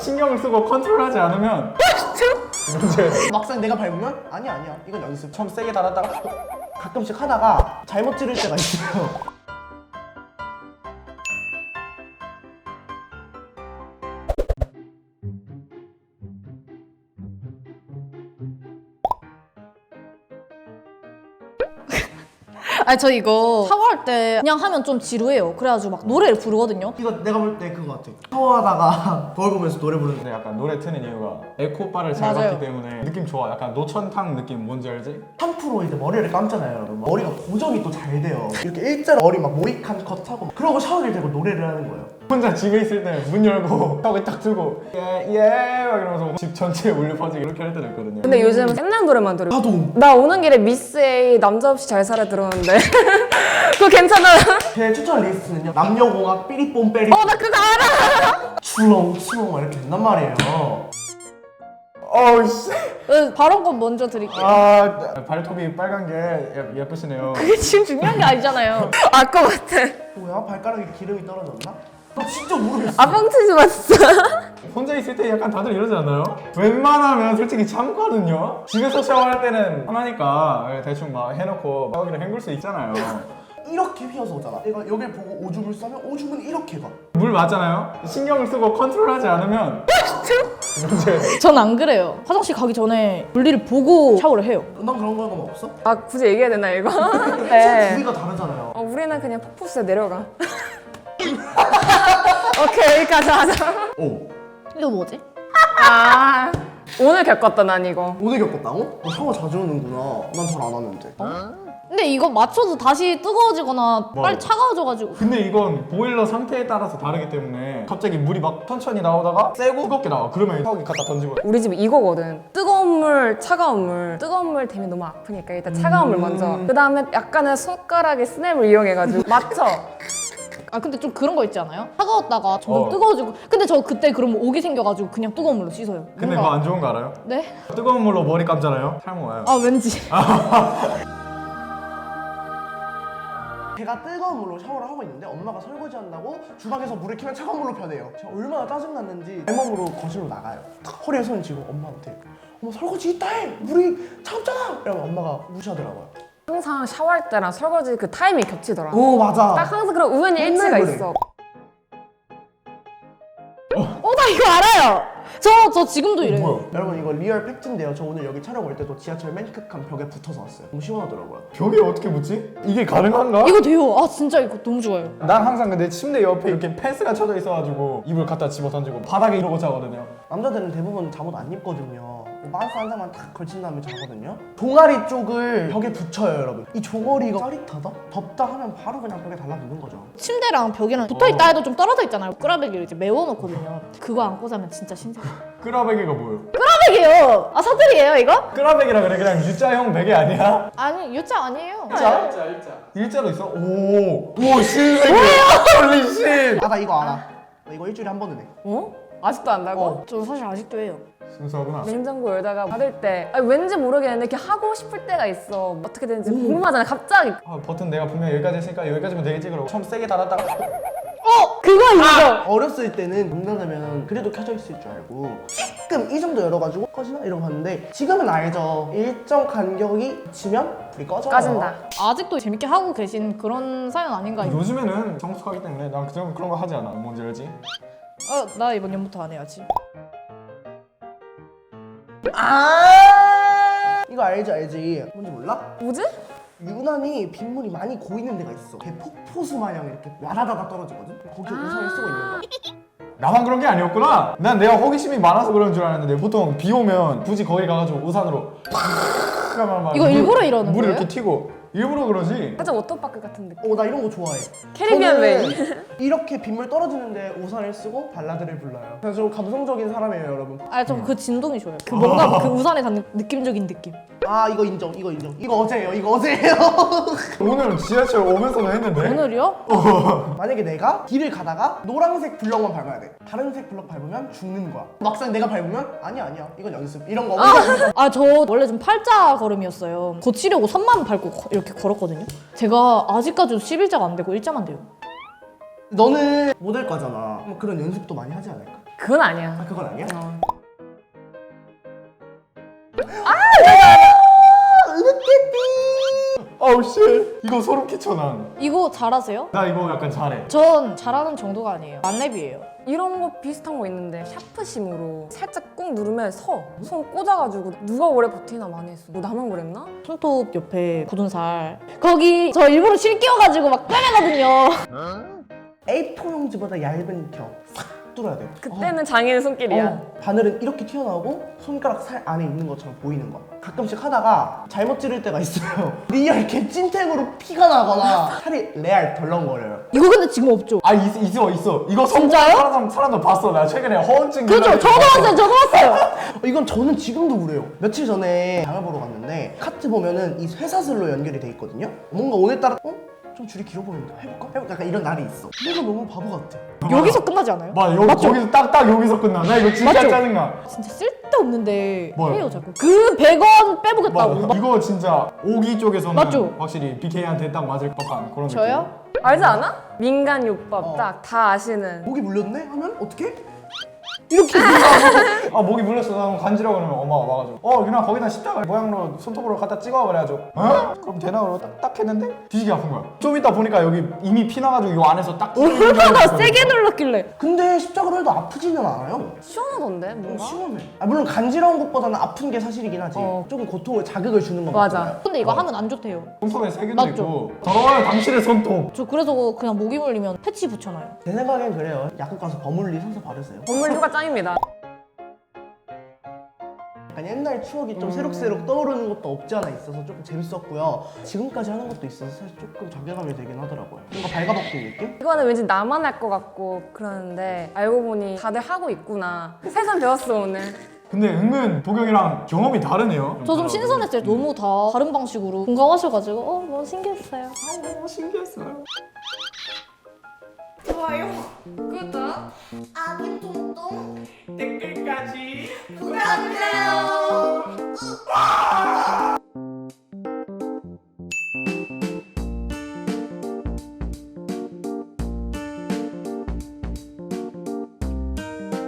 신경을 쓰고 컨트롤하지 않으면 문제. 막상 내가 밟으면 아니야 이건 연습. 처음 세게 달았다가 가끔씩 하다가 잘못 찌를 때가 있어요. 아니 저 이거 샤워할 때 그냥 하면 좀 지루해요. 그래가지고 막 노래를 부르거든요. 이거 내가 볼 때 그거 같아. 샤워하다가 거울 보면서 노래 부르는 근데 약간 노래 트는 이유가 에코바를 잘 맞아요. 받기 때문에 느낌 좋아. 약간 노천탕 느낌 뭔지 알지? 샴푸로 이제 머리를 감잖아요, 여러분. 머리가 고정이 또 잘 돼요. 이렇게 일자로 머리 막 모이칸 컷하고 그러고 샤워기를 대고 노래를 하는 거예요. 혼자 집에 있을 때 문 열고 샤워기 딱 틀고 막 이러면서 집 전체에 울려 퍼지게 이렇게 할 때도 있거든요. 근데 요즘 옛날 노래만 들어. 나도 나 오는 길에 미스 A 남자 없이 잘 살아 들었는데 그거 괜찮아? 제 추천 리스트는요. 남녀공학 삐리뽕 빼리 나 그거 알아. 추렁 막 이렇게 된단 말이에요. 어우 씨. 발언권 먼저 드릴게요. 아 발톱이 빨간 게 예쁘시네요. 그게 지금 중요한 게 아니잖아요. 알 것 같아. 뭐야? 발가락에 기름이 떨어졌나? 나 진짜 모르겠어. 아 뻥치지 마 진짜. 혼자 있을 때 약간 다들 이러지 않나요? 웬만하면 솔직히 참거든요. 집에서 샤워할 때는 편하니까 대충 막 해놓고 샤워기를 헹굴 수 있잖아요. 이렇게 휘어서 오잖아. 내가 여길 보고 오줌을 싸면 오줌은 이렇게 가. 물 맞잖아요? 신경을 쓰고 컨트롤하지 않으면 문제. 전 안 그래요. 화장실 가기 전에 볼일을 보고 샤워를 해요. 난 그런 거가 없어? 아 굳이 얘기해야 되나 이거? 제 네. 부위가 다르잖아요. 우리는 그냥 폭포수에 내려가. 오케이 여기까지 하자. 오. 이거 뭐지? 아 오늘 겪었다 난 이거. 오늘 겪었다고? 너 샤워 자주 하는구나. 난 잘 안 하는데. 근데 이거 맞춰도 다시 뜨거워지거나 뭐? 빨리 차가워져가지고 근데 이건 보일러 상태에 따라서 다르기 때문에 갑자기 물이 막 천천히 나오다가 세고 뜨겁게 나와. 그러면 샤워기 갖다 던지고 우리 집 이거거든. 뜨거운 물, 차가운 물. 뜨거운 물 되면 너무 아프니까 일단 차가운 물 먼저. 그 다음에 약간의 손가락의 스냅을 이용해가지고 맞춰. 아 근데 좀 그런 거 있지 않아요? 차가웠다가 점점 어. 뜨거워지고 근데 저 그때 그러면 오기 생겨가지고 그냥 뜨거운 물로 씻어요. 근데 뭔가- 그거 안 좋은 거 알아요? 네? 뜨거운 물로 머리 감잖아요? 탈모 와요. 아 왠지 제가 뜨거운 물로 샤워를 하고 있는데 엄마가 설거지한다고 주방에서 물을 켜면 차가운 물로 변해요. 제가 얼마나 짜증났는지 발몸으로 거실로 나가요. 탁 허리에 손 쥐고 엄마한테 어머 설거지 있다 해! 물이 차갑잖아! 이러면 엄마가 무시하더라고요. 항상 샤워할 때랑 설거지 그 타임이 겹치더라. 오 맞아. 딱 항상 그런 우연히 맨날 일치가 그래. 있어. 나 이거 알아요. 저 지금도 이래요. 뭐야? 여러분 이거 리얼 팩트인데요. 저 오늘 여기 촬영 올 때도 지하철 맨 끝간 벽에 붙어서 왔어요. 너무 시원하더라고요. 벽에 어떻게 붙지? 이게 가능한가? 이거 돼요. 아 진짜 이거 너무 좋아요. 난 항상 근데 침대 옆에 이렇게 펜스가 쳐져 있어가지고 이불 갖다 집어 던지고 바닥에 이러고 자거든요. 남자들은 대부분 잠옷 안 입거든요. 마우스 한 장만 탁 걸친 다음에 자거든요. 종아리 쪽을 벽에 붙여요, 여러분. 이 종아리가 짜릿하다? 덥다 하면 바로 그냥 벽에 달라붙는 거죠. 침대랑 벽이랑 붙어있다 해도 좀 떨어져 있잖아요. 끄라베기를 이제 메워놓거든요. 그거 안고 자면 진짜 신세계. 끄라베기가 뭐예요? 끄라베기요. 아 사투리예요 이거? 끄라베기라 그래. 그냥 U자형 베개 아니야? 아니 유자 아니에요. 일자로 있어? 오 신세계. 홀리 쉣. 아, 나 이거 알아. 나 이거 일주일에 한 번은 해. 어? 아직도 안다고? 저 사실 아직도 해요. 순수하구나. 냉장고 열다가 받을 때 아니, 왠지 모르겠는데 이렇게 하고 싶을 때가 있어. 어떻게 되는지 궁금하잖아 갑자기. 아, 버튼 내가 분명 여기까지 했으니까 여기까지면 되겠지. 그러고 처음 세게 달았다가 그거 이거. 어렸을 때는 문닫으면 그래도 켜져 있을 줄 알고 조금 이 정도 열어가지고 꺼지나? 이러고 봤는데 지금은 알죠. 일정 간격이 지면 불이 꺼져요. 까진다. 아직도 재밌게 하고 계신 그런 사연 아닌가 이거. 요즘에는 성숙하기 때문에 난 그런 거 하지 않아. 뭔지 알지? 나 이번 연부터 안 해야지. 이거 알지? 뭔지 몰라? 뭐지? 유난히 빗물이 많이 고이는 데가 있어. 걔 폭포수 마냥 이렇게 와다다다 떨어지거든? 거기 우산을 쓰고 있는 거야. 나만 그런 게 아니었구나. 난 내가 호기심이 많아서 그런 줄 알았는데 보통 비 오면 굳이 거기 가가지고 우산으로 팍 하면 막 이거 일부러 이러는 물이 거예요? 이렇게 튀고 일부러 그러지. 살짝 워터파크 같은 느낌. 나 이런 거 좋아해. 캐리비안 저는 웨이. 이렇게 빗물 떨어지는데 우산을 쓰고 발라드를 불러요. 그래서 좀 감성적인 사람이에요, 여러분. 저 그 진동이 좋아요. 그 뭔가 그 우산에 닿는 느낌적인 느낌. 아, 이거 인정. 이거 어제예요. 이거 어제예요. 오늘 지하철 오면서도 했는데. 오늘이요? 만약에 내가 길을 가다가 노란색 블럭만 밟아야 돼. 다른 색 블럭 밟으면 죽는 거야. 막상 내가 밟으면 아니야. 이건 연습. 이런 거 없는 저 원래 좀 팔자 걸음이었어요. 고치려고 선만 밟고 이렇게 걸었거든요. 제가 아직까지도 11자가 안 되고 1자만 돼요. 너는 모델과잖아. 그럼 그런 연습도 많이 하지 않을까? 그건 아니야. 아 그건 아니야? 어. 아우 씨 이거 소름 끼쳐 난. 이거 잘하세요? 나 이거 약간 잘해. 전 잘하는 정도가 아니에요. 만렙이에요. 이런 거 비슷한 거 있는데 샤프심으로 살짝 꾹 누르면 손 꽂아가지고 누가 오래 버티나 많이 했어. 뭐 나만 그랬나? 손톱 옆에 굳은 살. 거기 저 일부러 실 끼워가지고 막 빼내거든요. A4 용지보다 얇은 겨 싹 뚫어야 돼요. 그때는 장인 손길이야. 바늘은 이렇게 튀어나오고 손가락 살 안에 있는 것처럼 보이는 거. 가끔씩 하다가 잘못 찌를 때가 있어요. 리얼 개찐탱으로 피가 나거나 살이 레알 덜렁거려요. 이거 근데 지금 없죠? 아 있어. 이거 진짜요? 사람도 봤어. 나 최근에 허언증. 그렇죠. 저도 왔어요. 저도 왔어요. 이건 저는 지금도 그래요. 며칠 전에 장을 보러 갔는데 카트 보면은 이 쇠사슬로 연결이 돼 있거든요. 뭔가 오늘따라 좀 줄이 길어 보인다. 해볼까? 약간 이런 날이 있어. 내가 너무 바보 같아. 여기서 끝나지 않아요? 맞죠? 거기서 딱 여기서 끝나. 나 이거 진짜 맞죠? 짜증나. 진짜 쓸데없는데 뭐요? 해요 자꾸. 그 100원 빼보겠다고. 맞아. 이거 진짜 오기 쪽에서는 맞죠? 확실히 BK한테 딱 맞을 법한 그런 저요? 알지 않아? 민간요법 어. 딱 다 아시는. 목이 물렸네? 하면 어떻게? 이렇게 느낌. 아 목이 물렸어. 나 간지러워 그러면 엄마가 와가지고 그냥 거기다 십자가 모양으로 손톱으로 갖다 찍어 그래가지고 그럼 되나 그러고 딱 했는데 뒤지게 아픈 거야. 좀 이따 보니까 여기 이미 피 나가지고 이 안에서 딱 얼마나 세게 눌렀길래. 근데 십자가로 해도 아프지는 않아요. 시원하던데 뭔가? 시원해. 물론 간지러운 것보다는 아픈 게 사실이긴 하지. 조금 고통을 자극을 주는 건 맞아. 맞잖아요. 근데 이거 하면 안 좋대요. 손톱에 세균도 맞죠? 있고 더러워요 당신의 손톱. 저 그래서 그냥 모기 물리면 패치 붙여놔요. 제 생각엔 그래요. 약국 가서 버물리 사서 바르세요. 건물 휴가 짱입니다. 약간 옛날 추억이 좀 새록새록 떠오르는 것도 없지 않아 있어서 조금 재밌었고요. 지금까지 하는 것도 있어서 사실 조금 자괴감이 되긴 하더라고요. 뭔가 발가벗긴 느낌? 이거는 왠지 나만 할 것 같고 그러는데 알고 보니 다들 하고 있구나. 새삼 배웠어 오늘. 근데 은근 도경이랑 경험이 다르네요. 저 좀 신선했어요. 너무 다 다른 방식으로 공감하셔가지고 너무 신기했어요. 너무 신기했어요. 좋아요. 구독. 아기 뚱뚱